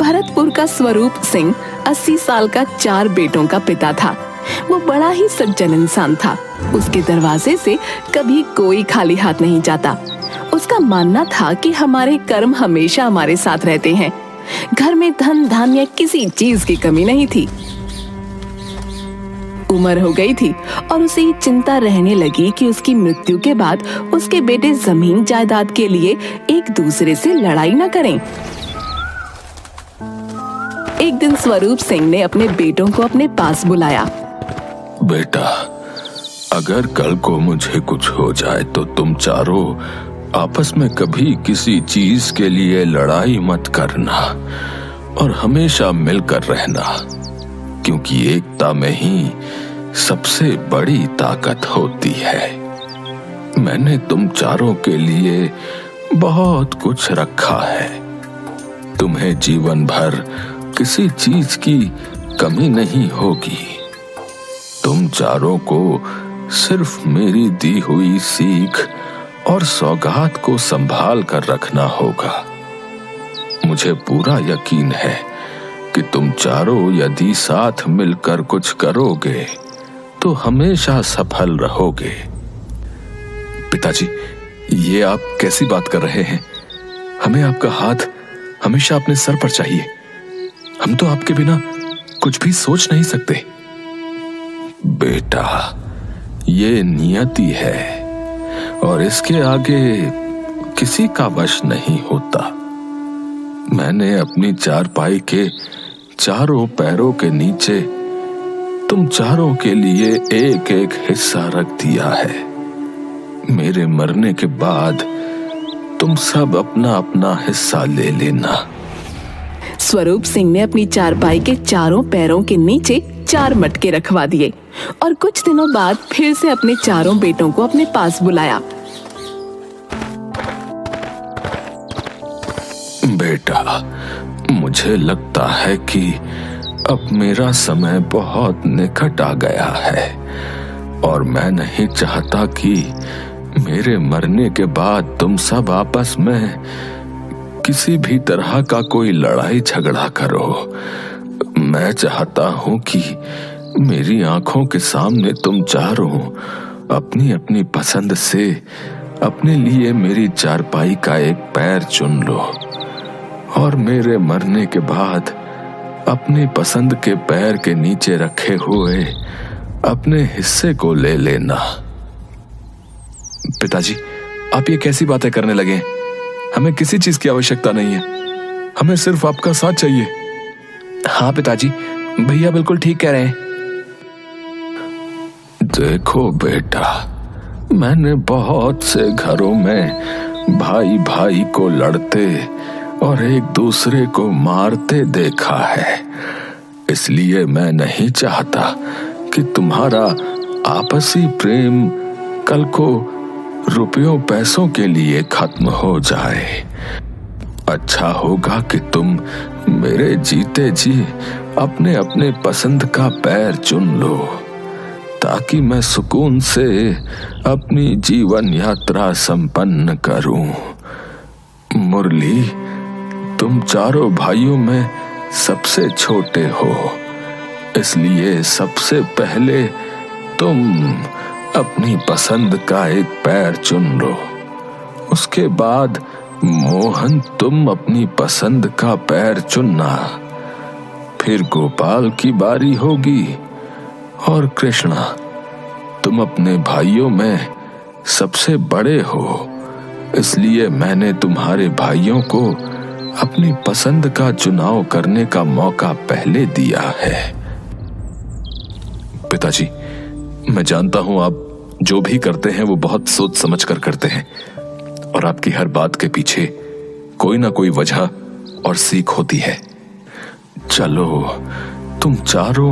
भरतपुर का स्वरूप सिंह 80 साल का 4 बेटों का पिता था। वो बड़ा ही सज्जन इंसान था। उसके दरवाजे से कभी कोई खाली हाथ नहीं जाता। उसका मानना था कि हमारे कर्म हमेशा हमारे साथ रहते हैं। घर में धन धान्य किसी चीज की कमी नहीं थी। उम्र हो गई थी और उसे ये चिंता रहने लगी कि उसकी मृत्यु के बाद उसके बेटे जमीन जायदाद के लिए एक दूसरे से लड़ाई न करें। एक दिन स्वरूप सिंह ने अपने बेटों को अपने पास बुलाया। बेटा, अगर कल को मुझे कुछ हो जाए तो तुम चारों आपस में कभी किसी चीज के लिए लड़ाई मत करना और हमेशा मिलकर रहना, क्योंकि एकता में ही सबसे बड़ी ताकत होती है। मैंने तुम चारों के लिए बहुत कुछ रखा है। तुम्हें जीवन भर किसी चीज की कमी नहीं होगी। तुम चारों को सिर्फ मेरी दी हुई सीख और सौगात को संभाल कर रखना होगा। मुझे पूरा यकीन है कि तुम चारों यदि साथ मिलकर कुछ करोगे तो हमेशा सफल रहोगे। पिताजी, ये आप कैसी बात कर रहे हैं? हमें आपका हाथ हमेशा अपने सर पर चाहिए। हम तो आपके बिना कुछ भी सोच नहीं सकते। बेटा, ये नियति है और इसके आगे किसी का वश नहीं होता। मैंने अपनी चारपाई के चारों पैरों के नीचे तुम चारों के लिए एक एक हिस्सा रख दिया है। मेरे मरने के बाद तुम सब अपना अपना हिस्सा ले लेना। स्वरूप सिंह ने अपनी चारपाई के चारों पैरों के नीचे 4 मटके रखवा दिए और कुछ दिनों बाद फिर से अपने चारों बेटों को अपने पास बुलाया। बेटा, मुझे लगता है कि अब मेरा समय बहुत निकट आ गया है और मैं नहीं चाहता कि मेरे मरने के बाद तुम सब आपस में किसी भी तरह का कोई लड़ाई झगड़ा करो। मैं चाहता हूं कि मेरी आंखों के सामने तुम चारों अपनी अपनी पसंद से अपने लिए मेरी चारपाई का एक पैर चुन लो और मेरे मरने के बाद अपनी पसंद के पैर के नीचे रखे हुए अपने हिस्से को ले लेना। पिताजी, आप ये कैसी बातें करने लगे? हमें किसी चीज की आवश्यकता नहीं है। हमें सिर्फ आपका साथ चाहिए। हाँ पिताजी, भैया बिल्कुल ठीक कह रहे हैं। देखो बेटा, मैंने बहुत से घरों में भाई भाई को लड़ते और एक दूसरे को मारते देखा है। इसलिए मैं नहीं चाहता कि तुम्हारा आपसी प्रेम कल को रुपयों पैसों के लिए खत्म हो जाए। अच्छा होगा कि तुम मेरे जीते जी अपने अपने पसंद का पैर चुन लो, ताकि मैं सुकून से अपनी जीवन यात्रा संपन्न करूं। मुरली, तुम चारों भाइयों में सबसे छोटे हो, इसलिए सबसे पहले तुम अपनी पसंद का एक पैर चुन लो। उसके बाद मोहन, तुम अपनी पसंद का पैर चुनना। फिर गोपाल की बारी होगी और कृष्णा, तुम अपने भाइयों में सबसे बड़े हो, इसलिए मैंने तुम्हारे भाइयों को अपनी पसंद का चुनाव करने का मौका पहले दिया है। पिताजी, मैं जानता हूं आप जो भी करते हैं वो बहुत सोच समझ कर करते हैं और आपकी हर बात के पीछे कोई ना कोई वजह और सीख होती है। चलो, तुम चारों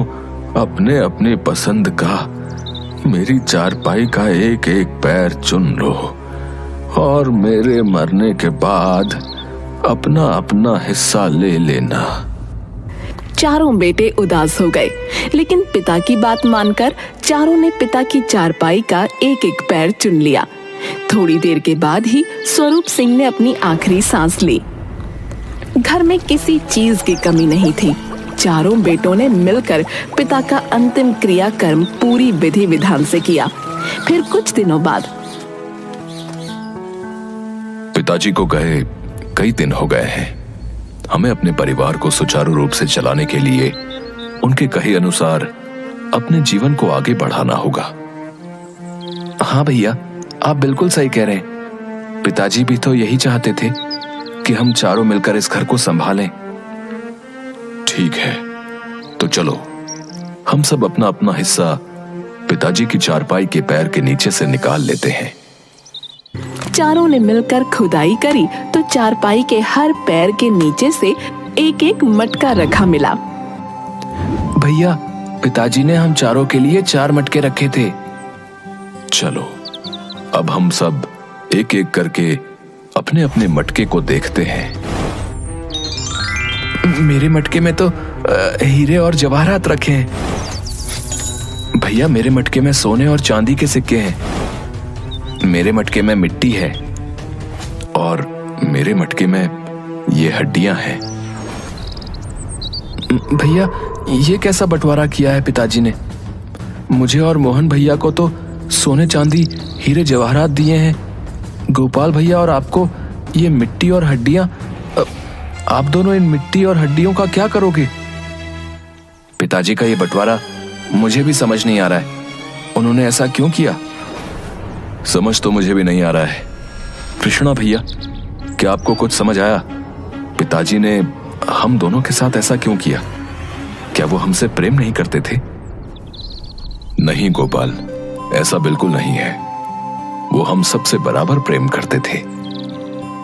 अपने अपने पसंद का मेरी चारपाई का एक एक पैर चुन लो और मेरे मरने के बाद अपना अपना हिस्सा ले लेना। चारों बेटे उदास हो गए, लेकिन पिता की बात मानकर चारों ने पिता की चारपाई का एक एक पैर चुन लिया। थोड़ी देर के बाद ही स्वरूप सिंह ने अपनी आखिरी सांस ली। घर में किसी चीज की कमी नहीं थी। चारों बेटों ने मिलकर पिता का अंतिम क्रियाकर्म पूरी विधि विधान से किया। फिर कुछ दिनों बाद पिताजी को गए कई दिन हो गए हैं। हमें अपने परिवार को सुचारू रूप से चलाने के लिए उनके कहे अनुसार अपने जीवन को आगे बढ़ाना होगा। हाँ भैया, आप बिल्कुल सही कह रहे हैं। पिताजी भी तो यही चाहते थे कि हम चारों मिलकर इस घर को संभालें। ठीक है, तो चलो हम सब अपना अपना हिस्सा पिताजी की चारपाई के पैर के नीचे से निकाल लेते हैं। चारों ने मिलकर खुदाई करी तो चारपाई के हर पैर के नीचे से एक एक मटका रखा मिला। भैया, पिताजी ने हम चारों के लिए 4 मटके रखे थे। चलो अब हम सब एक एक करके अपने अपने मटके को देखते हैं। मेरे मटके में तो हीरे और जवाहरात रखे हैं। भैया, मेरे मटके में सोने और चांदी के सिक्के हैं। मेरे मटके में मिट्टी है और मेरे मटके में ये हड्डियां हैं। भैया, ये कैसा बंटवारा किया है पिताजी ने? मुझे और मोहन भैया को तो सोने चांदी हीरे जवाहरात दिए हैं। गोपाल भैया और आपको ये मिट्टी और हड्डियां। आप दोनों इन मिट्टी और हड्डियों का क्या करोगे? पिताजी का ये बंटवारा मुझे भी समझ नहीं आ रहा है। उन्होंने ऐसा क्यों किया? समझ तो मुझे भी नहीं आ रहा है। कृष्णा भैया, क्या आपको कुछ समझ आया? पिताजी ने हम दोनों के साथ ऐसा क्यों किया? क्या वो हमसे प्रेम नहीं करते थे? नहीं गोपाल, ऐसा बिल्कुल नहीं है। वो हम सबसे बराबर प्रेम करते थे।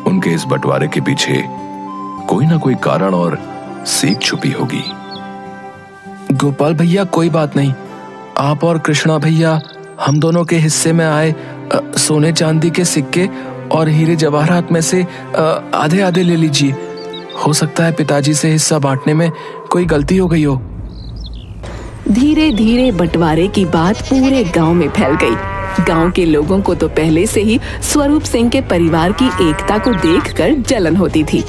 उनके इस बंटवारे के पीछे कोई ना कोई कारण और सीख छुपी होगी। गोपाल भैया, कोई बात नहीं। आप और कृष्णा भैया हम दोनों के हिस्से में आए सोने चांदी के सिक्के और हीरे जवाहरात में से आधे आधे ले लीजिए। हो सकता है पिताजी से हिस्सा बांटने में कोई गलती हो गई हो। धीरे धीरे बंटवारे की बात पूरे गांव में फैल गई। गांव के लोगों को तो पहले से ही स्वरूप सिंह के परिवार की एकता को देखकर जलन होती थी।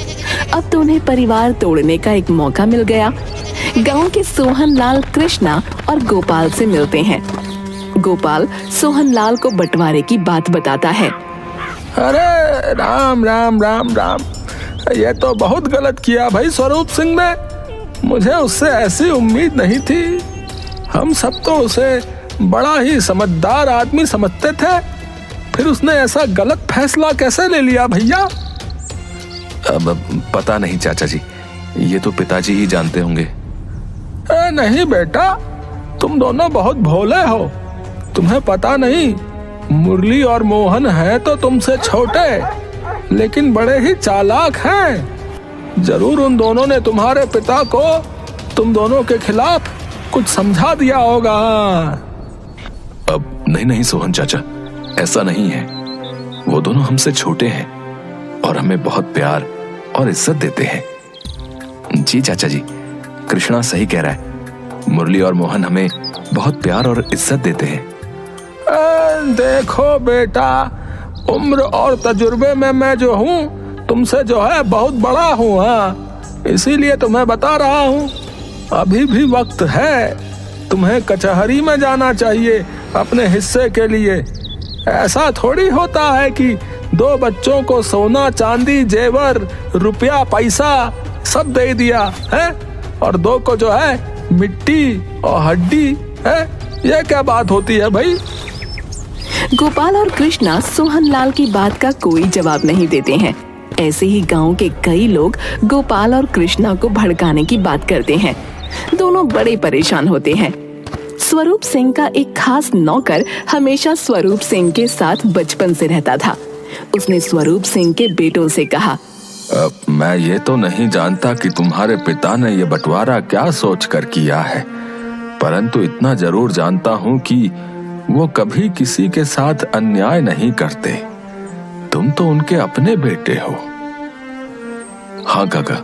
अब तो उन्हें परिवार तोड़ने का एक मौका मिल गया। गांव के सोहनलाल कृष्णा और गोपाल से मिलते हैं। गोपाल सोहनलाल को बंटवारे की बात बताता है। अरे राम राम राम राम, ये तो बहुत गलत किया भाई स्वरूप सिंह ने। मुझे उससे ऐसी उम्मीद नहीं थी। हम सब तो उसे बड़ा ही समझदार आदमी समझते थे, फिर उसने ऐसा गलत फैसला कैसे ले लिया भैया? अब पता नहीं चाचा जी, ये तो पिताजी ही जानते होंगे। नहीं बेटा, तुम दोनों बहुत भोले हो। तुम्हें पता नहीं, मुरली और मोहन हैं तो तुमसे छोटे, लेकिन बड़े ही चालाक हैं। जरूर उन दोनों ने तुम्हारे पिता को तुम दोनों के खिलाफ कुछ समझा दिया होगा। अब नहीं सोहन चाचा, ऐसा नहीं है। वो दोनों हमसे छोटे हैं और हमें बहुत प्यार और इज्जत देते हैं। जी चाचा जी, कृष्णा सही कह रहा है। मुरली और मोहन हमें बहुत प्यार और इज्जत देते हैं। देखो बेटा, उम्र और तजुर्बे में मैं जो हूँ तुमसे जो है बहुत बड़ा हूँ। हाँ, इसीलिए तुम्हें बता रहा हूँ, अभी भी वक्त है। तुम्हें कचहरी में जाना चाहिए अपने हिस्से के लिए। ऐसा थोड़ी होता है कि 2 बच्चों को सोना चांदी जेवर रुपया पैसा सब दे दिया है और 2 को जो है मिट्टी और हड्डी है। ये क्या बात होती है भाई? गोपाल और कृष्णा सोहनलाल की बात का कोई जवाब नहीं देते हैं। ऐसे ही गांव के कई लोग गोपाल और कृष्णा को भड़काने की बात करते हैं। दोनों बड़े परेशान होते हैं। स्वरूप सिंह का एक खास नौकर हमेशा स्वरूप सिंह के साथ बचपन से रहता था। उसने स्वरूप सिंह के बेटों से कहा, मैं ये तो नहीं जानता कि तुम्हारे पिता ने ये बंटवारा क्या सोचकर किया है, परंतु इतना जरूर जानता हूँ कि वो कभी किसी के साथ अन्याय नहीं करते। तुम तो उनके अपने बेटे हो। हाँ काका,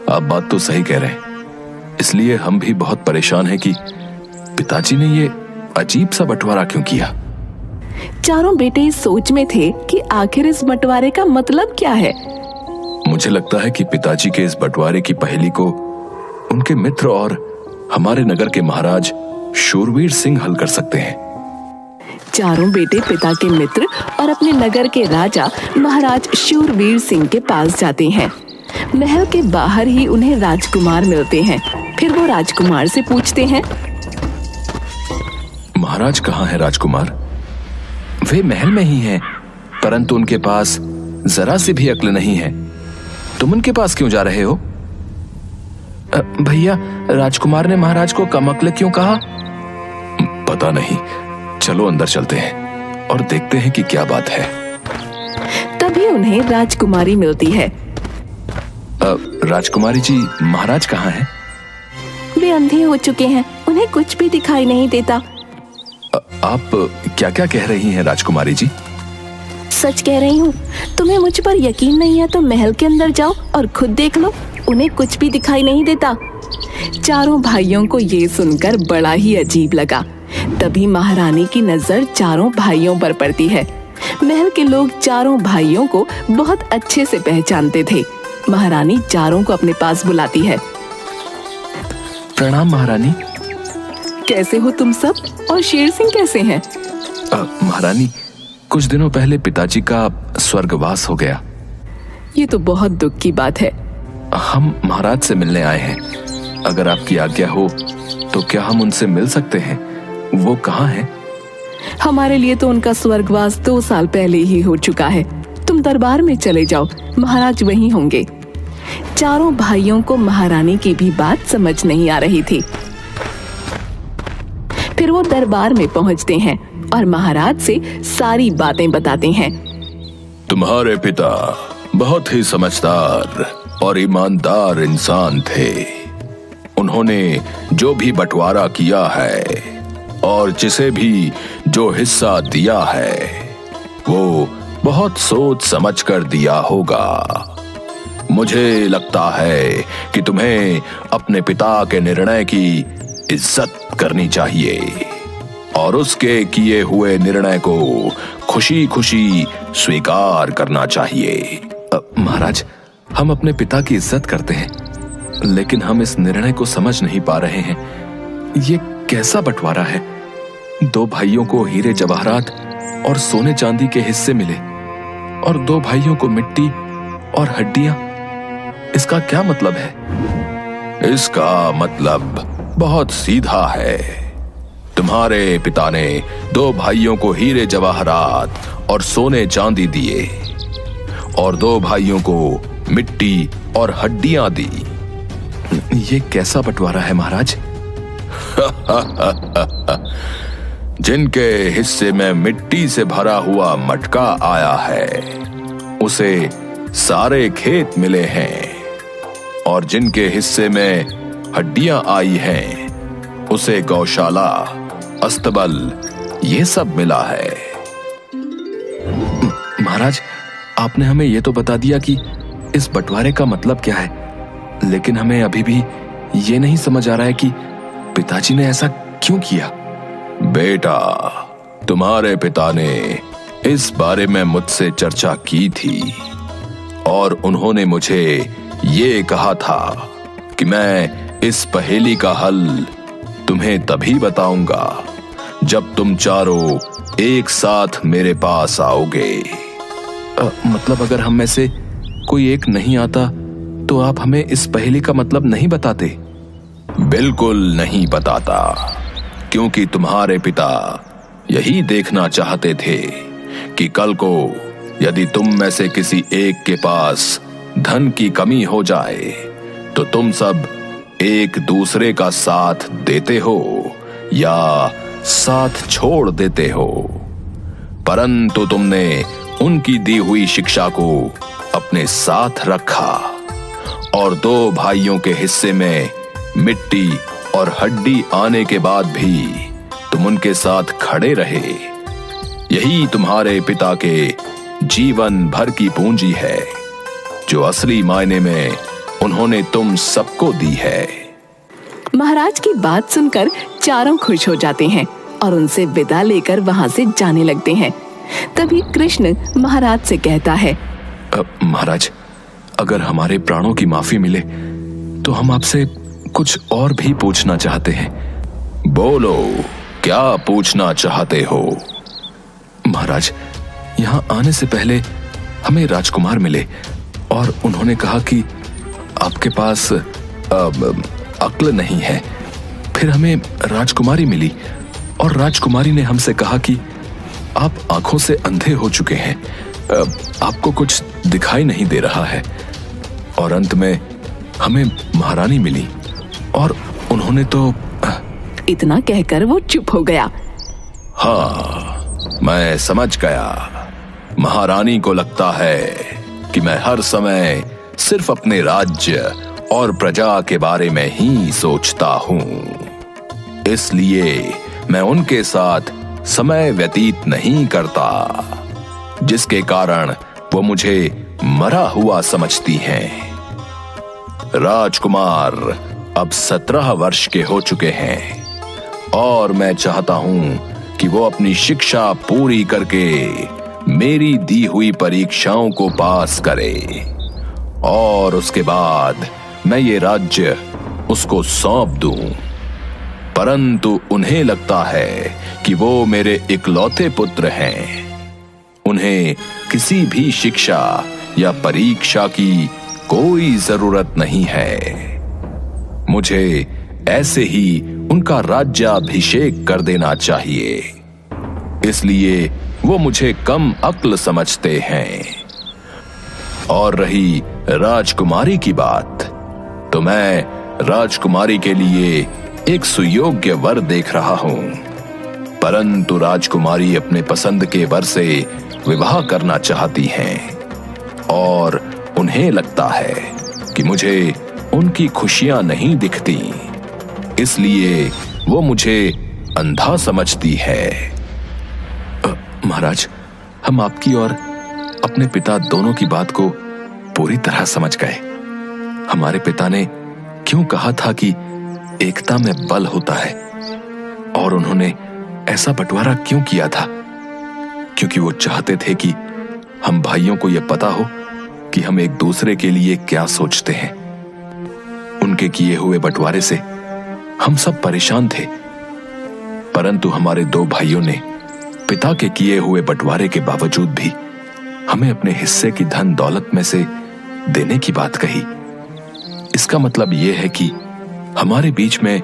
आप बात तो सही कह रहे हैं। इसलिए हम भी बहुत परेशान हैं कि पिताजी ने ये अजीब सा बंटवारा क्यों किया। चारों बेटे इस सोच में थे कि आखिर इस बंटवारे का मतलब क्या है। मुझे लगता है कि पिताजी के इस बंटवारे की पहेली को उनके मित्र और हमारे नगर के महाराज शूरवीर सिंह हल कर सकते हैं। चारों बेटे पिता के मित्र और अपने नगर के राजा महाराज शूरवीर सिंह के पास जाते हैं। महल के बाहर ही उन्हें राजकुमार मिलते हैं। फिर वो राजकुमार से पूछते हैं, महाराज कहाँ है राजकुमार? वे महल में ही हैं, परंतु उनके पास जरा सी भी अक्ल नहीं है। तुम उनके पास क्यों जा रहे हो? भैया, राजकुमार ने महाराज को कम अक्ल क्यों कहा? पता नहीं, चलो अंदर चलते हैं और देखते हैं कि क्या बात है। तभी उन्हें राजकुमारी मिलती है। राजकुमारी जी, महाराज कहाँ हैं? वे अंधे हो चुके हैं, उन्हें कुछ भी दिखाई नहीं देता। आप क्या क्या कह रही हैं राजकुमारी जी? सच कह रही हूँ। तुम्हें मुझ पर यकीन नहीं है तो महल के अंदर जाओ और खुद देख लो, उन्हें कुछ भी दिखाई नहीं देता। चारों भाइयों को ये सुनकर बड़ा ही अजीब लगा। तभी महारानी की नजर चारों भाइयों पर पड़ती है। महल के लोग चारों भाइयों को बहुत अच्छे से पहचानते थे। महारानी चारों को अपने पास बुलाती है। प्रणाम महारानी। कैसे हो तुम सब, और शेर सिंह कैसे हैं? महारानी, कुछ दिनों पहले पिताजी का स्वर्गवास हो गया। ये तो बहुत दुख की बात है। हम महाराज से मिलने आए हैं। अगर आपकी आज्ञा हो तो क्या हम उनसे मिल सकते हैं? वो कहाँ हैं? हमारे लिए तो उनका स्वर्गवास 2 साल पहले ही हो चुका है। तुम दरबार में चले जाओ, महाराज वहीं होंगे। चारों भाइयों को महारानी की भी बात समझ नहीं आ रही थी। फिर वो दरबार में पहुंचते हैं और महाराज से सारी बातें बताते हैं। तुम्हारे पिता बहुत ही समझदार और ईमानदार इंसान थे। उन्होंने जो भी बंटवारा किया है और जिसे भी जो हिस्सा दिया है, वो बहुत सोच समझ कर दिया होगा। मुझे लगता है कि तुम्हें अपने पिता के निर्णय की इज्जत करनी चाहिए और उसके किए हुए निर्णय को खुशी खुशी स्वीकार करना चाहिए। महाराज, हम अपने पिता की इज्जत करते हैं, लेकिन हम इस निर्णय को समझ नहीं पा रहे हैं। ये कैसा बंटवारा है? 2 भाइयों को हीरे जवाहरात और सोने चांदी के हिस्से मिले और 2 भाइयों को मिट्टी और हड्डियां। इसका क्या मतलब है? इसका मतलब बहुत सीधा है। तुम्हारे पिता ने 2 भाइयों को हीरे जवाहरात और सोने चांदी दिए और 2 भाइयों को मिट्टी और हड्डियां दी। ये कैसा बंटवारा है महाराज? जिनके हिस्से में मिट्टी से भरा हुआ मटका आया है, उसे सारे खेत मिले हैं, और जिनके हिस्से में हड्डियां आई हैं, उसे गौशाला, अस्तबल, ये सब मिला है। महाराज, आपने हमें ये तो बता दिया कि इस बंटवारे का मतलब क्या है, लेकिन हमें अभी भी ये नहीं समझ आ रहा है कि पिताजी ने ऐसा क्यों किया। बेटा, तुम्हारे पिता ने इस बारे में मुझसे चर्चा की थी और उन्होंने मुझे ये कहा था कि मैं इस पहेली का हल तुम्हें तभी बताऊंगा जब तुम चारों एक साथ मेरे पास आओगे। मतलब अगर हम में से कोई एक नहीं आता तो आप हमें इस पहेली का मतलब नहीं बताते? बिल्कुल नहीं बताता, क्योंकि तुम्हारे पिता यही देखना चाहते थे कि कल को यदि तुम में से किसी एक के पास धन की कमी हो जाए तो तुम सब एक दूसरे का साथ देते हो या साथ छोड़ देते हो। परंतु तुमने उनकी दी हुई शिक्षा को अपने साथ रखा और 2 भाइयों के हिस्से में मिट्टी और हड्डी आने के बाद भी तुम उनके साथ खड़े रहे। यही तुम्हारे पिता के जीवन भर की पूंजी है, जो असली मायने में उन्होंने तुम सबको दी है। महाराज की बात सुनकर चारों खुश हो जाते हैं और उनसे विदा लेकर वहां से जाने लगते हैं। तभी कृष्ण महाराज से कहता है, महाराज, अगर हमारे प्राणों की माफी मिले तो हम आपसे कुछ और भी पूछना चाहते हैं। बोलो, क्या पूछना चाहते हो? महाराज, यहाँ आने से पहले हमें राजकुमार मिले और उन्होंने कहा कि आपके पास अक्ल नहीं है। फिर हमें राजकुमारी मिली और राजकुमारी ने हमसे कहा कि आप आंखों से अंधे हो चुके हैं, आपको कुछ दिखाई नहीं दे रहा है। और अंत में हमें महारानी मिली और उन्होंने तो इतना कहकर वो चुप हो गया। हाँ, मैं समझ गया। महारानी को लगता है कि मैं हर समय सिर्फ अपने राज्य और प्रजा के बारे में ही सोचता हूँ, इसलिए मैं उनके साथ समय व्यतीत नहीं करता, जिसके कारण वो मुझे मरा हुआ समझती हैं। राजकुमार अब 17 वर्ष के हो चुके हैं और मैं चाहता हूं कि वो अपनी शिक्षा पूरी करके मेरी दी हुई परीक्षाओं को पास करे और उसके बाद मैं ये राज्य उसको सौंप दूं। परंतु उन्हें लगता है कि वो मेरे इकलौते पुत्र हैं। उन्हें किसी भी शिक्षा या परीक्षा की कोई जरूरत नहीं है। मुझे ऐसे ही उनका राज्याभिषेक कर देना चाहिए, इसलिए वो मुझे कम अक्ल समझते हैं। और रही राजकुमारी की बात, तो मैं राजकुमारी के लिए एक सुयोग्य वर देख रहा हूं, परंतु राजकुमारी अपने पसंद के वर से विवाह करना चाहती हैं और उन्हें लगता है कि मुझे उनकी खुशियां नहीं दिखती, इसलिए वो मुझे अंधा समझती है। महाराज, हम आपकी और अपने पिता दोनों की बात को पूरी तरह समझ गए। हमारे पिता ने क्यों कहा था कि एकता में बल होता है, और उन्होंने ऐसा बंटवारा क्यों किया था? क्योंकि वो चाहते थे कि हम भाइयों को यह पता हो कि हम एक दूसरे के लिए क्या सोचते हैं। उनके किए हुए बंटवारे से हम सब परेशान थे, परंतु हमारे दो भाइयों ने पिता के किए हुए बंटवारे के बावजूद भी हमें अपने हिस्से की धन दौलत में से देने की बात कही। इसका मतलब यह है कि हमारे बीच में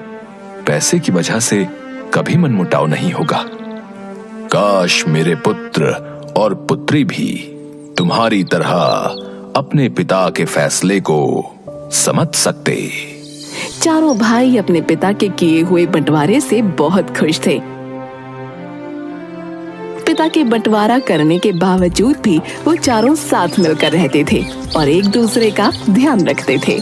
पैसे की वजह से कभी मनमुटाव नहीं होगा। काश मेरे पुत्र और पुत्री भी तुम्हारी तरह अपने पिता के फैसले को समझ सकते। चारों भाई अपने पिता के किए हुए बंटवारे से बहुत खुश थे। पिता के बंटवारा करने के बावजूद भी वो चारों साथ मिलकर रहते थे और एक दूसरे का ध्यान रखते थे।